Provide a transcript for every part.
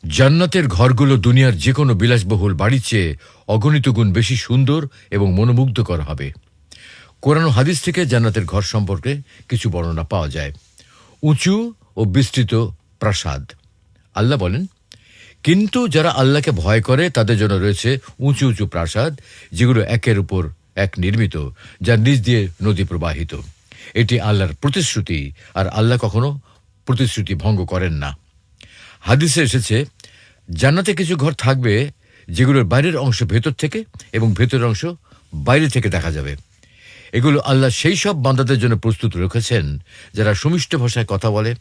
জান্নাতের ঘরগুলো দুনিয়ার যে কোনো বিলাসবহুল বাড়ির চেয়ে অগণিত গুণ বেশি সুন্দর এবং মনোমুগ্ধকর হবে। কোরআন ও হাদিস থেকে জান্নাতের ঘর সম্পর্কে কিছু বর্ণনা পাওয়া যায়। উঁচু ও বিস্তৃত প্রাসাদ। আল্লাহ বলেন, কিন্তু যারা আল্লাহকে ভয় করে তাদের জন্য রয়েছে উঁচু উঁচু প্রাসাদ, যেগুলো একের উপর এক নির্মিত, যার নিচ দিয়ে নদী প্রবাহিত। এটি আল্লাহর প্রতিশ্রুতি, আর আল্লাহ কখনো প্রতিশ্রুতি ভঙ্গ করেন না। হাদিসে এসেছে, জান্নাতে কিছু ঘর থাকবে যেগুলোর বাইরের অংশ ভেতর থেকে এবং ভেতরের অংশ বাইরে থেকে দেখা যাবে। এগুলো আল্লাহ সেই সব বান্দাদের জন্য প্রস্তুত রেখেছেন যারা সুমিষ্ট ভাষায় কথা বলে,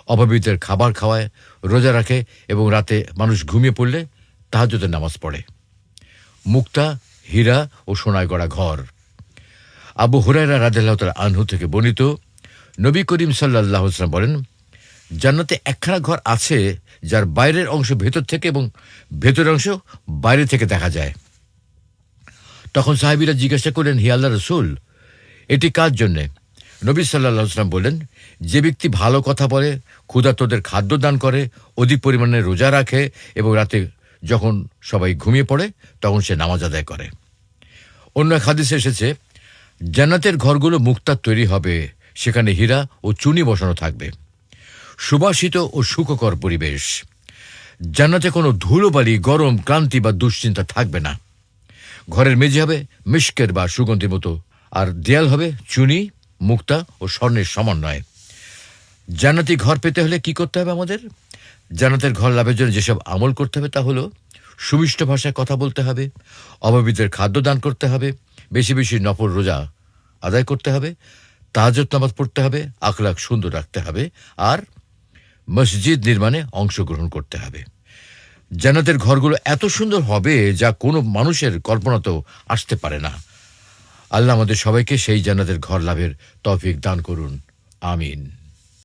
অভাবীদের খাবার খাওয়ায়, রোজা রাখে এবং রাতে মানুষ ঘুমিয়ে পড়লে তাহাজ্জুদের নামাজ পড়ে। মুক্তা, হীরা ও সোনায় গড়া ঘর। আবু হুরায়রা রাদিয়াল্লাহু তাআলা আনহু থেকে বর্ণিত, নবী করিম সাল্লাল্লাহু আলাইহি ওয়াসাল্লাম বলেন, জান্নাতে একখানা ঘর আছে যার বাইরের অংশ ভেতর থেকে এবং ভেতরের অংশ বাইরে থেকে দেখা যায়। তখন সাহাবীরা জিজ্ঞাসা করলেন, হে আল্লাহর রাসূল, এটি কার জন্যে? নবী সাল্লাল্লাহু আলাইহি ওয়াসাল্লাম বলেন, যে ব্যক্তি ভালো কথা বলে, ক্ষুধার্তদের খাদ্য দান করে, অধিক পরিমাণে রোজা রাখে এবং রাতে যখন সবাই ঘুমিয়ে পড়ে তখন সে নামাজ আদায় করে। অন্য এক হাদিসে এসেছে, জান্নাতের ঘরগুলো মুক্তার তৈরি হবে, সেখানে হীরা ও চুনি বসানো থাকবে। সুবাসিত ও সুখকর পরিবেশ। জান্নাতে কোনো ধুলোবালি, গরম, ক্লান্তি বা দুশ্চিন্তা থাকবে না। ঘরের মেঝে হবে মিশকের বা সুগন্ধির মতো, আর দেয়াল হবে চুনি, মুক্তা ও স্বর্ণের সমন্বয়। জান্নাতি ঘর পেতে হলে কি করতে হবে আমাদের? জান্নাতের ঘর লাভের জন্য যেসব আমল করতে হবে তা হলো, সুমিষ্ট ভাষায় কথা বলতে হবে, অভাবীদের খাদ্য দান করতে হবে, বেশি বেশি নফল রোজা আদায় করতে হবে, তাহাজ্জুদ নামাজ পড়তে হবে, আখলাক সুন্দর রাখতে হবে, আর মসজিদ নির্মাণে অংশগ্রহণ করতে হবে। জান্নাতের ঘরগুলো এত সুন্দর হবে যা কোনো মানুষের কল্পনাতেও আসতে পারে না। আল্লাহ আমাদের সবাইকে সেই জান্নাতের ঘর লাভের তৌফিক দান করুন। আমিন।